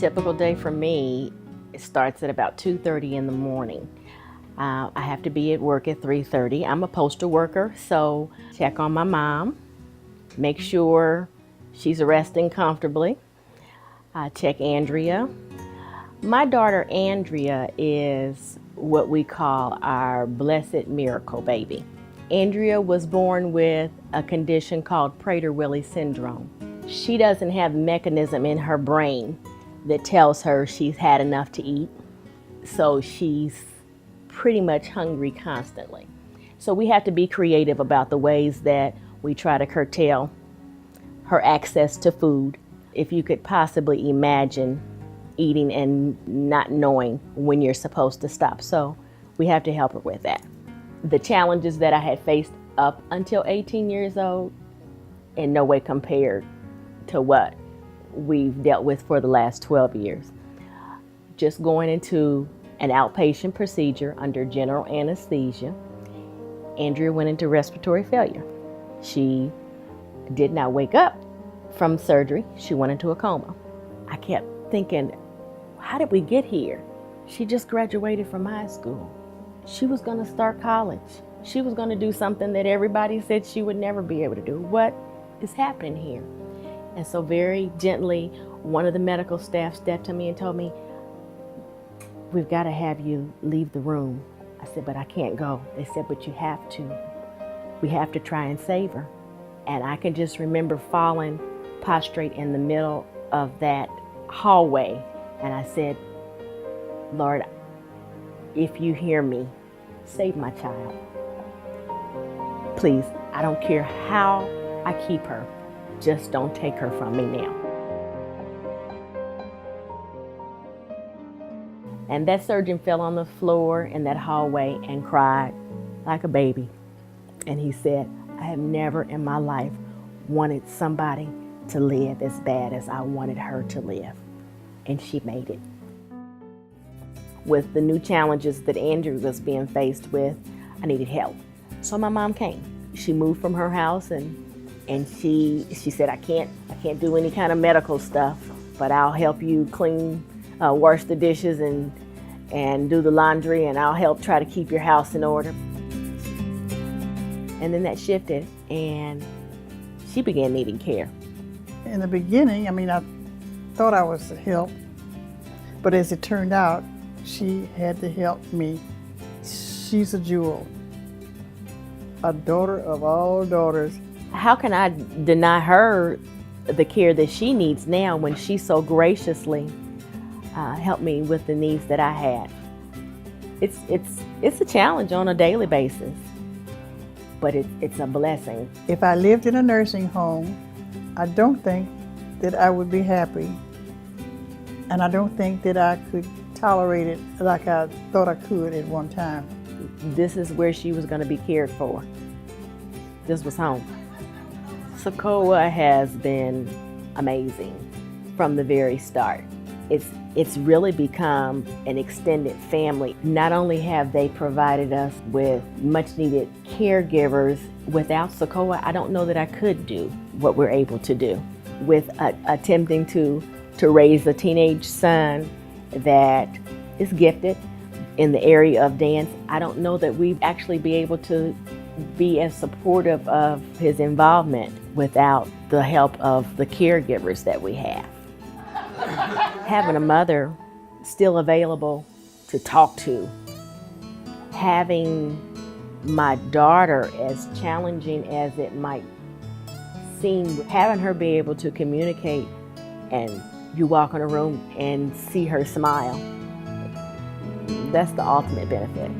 typical day for me, it starts at about 2:30 in the morning. I have to be at work at 3:30. I'm a postal worker, so check on my mom, make sure she's resting comfortably. Check Andrea. My daughter Andrea is what we call our blessed miracle baby. Andrea was born with a condition called Prader-Willi syndrome. She doesn't have a mechanism in her brain that tells her she's had enough to eat, so she's pretty much hungry constantly. So we have to be creative about the ways that we try to curtail her access to food. If you could possibly imagine eating and not knowing when you're supposed to stop. So we have to help her with that. The challenges that I had faced up until 18 years old in no way compared to what we've dealt with for the last 12 years. Just going into an outpatient procedure under general anesthesia, Andrea went into respiratory failure. She did not wake up from surgery. She went into a coma. I kept thinking, how did we get here? She just graduated from high school. She was going to start college. She was going to do something that everybody said she would never be able to do. What is happening here? And so very gently, one of the medical staff stepped to me and told me, we've got to have you leave the room. I said, but I can't go. They said, but you have to. We have to try and save her. And I can just remember falling prostrate in the middle of that hallway. And I said, Lord, if you hear me, save my child. Please, I don't care how I keep her. Just don't take her from me now. And that surgeon fell on the floor in that hallway and cried like a baby. And he said, I have never in my life wanted somebody to live as bad as I wanted her to live. And she made it. With the new challenges that Andrew was being faced with, I needed help. So my mom came. She moved from her house and she said, I can't do any kind of medical stuff, but I'll help you clean, wash the dishes and do the laundry, and I'll help try to keep your house in order. And then that shifted and she began needing care. In the beginning, I thought I was the help, but as it turned out, she had to help me. She's a jewel, a daughter of all daughters. How can I deny her the care that she needs now when she so graciously helped me with the needs that I had? It's a challenge on a daily basis, but it's a blessing. If I lived in a nursing home, I don't think that I would be happy, and I don't think that I could tolerate it like I thought I could at one time. This is where she was going to be cared for. This was home. CICOA has been amazing from the very start. It's really become an extended family. Not only have they provided us with much needed caregivers, without CICOA, I don't know that I could do what we're able to do. With attempting to raise a teenage son that is gifted in the area of dance, I don't know that we'd actually be able to be as supportive of his involvement without the help of the caregivers that we have. Having a mother still available to talk to, having my daughter, as challenging as it might seem, having her be able to communicate and you walk in a room and see her smile, that's the ultimate benefit.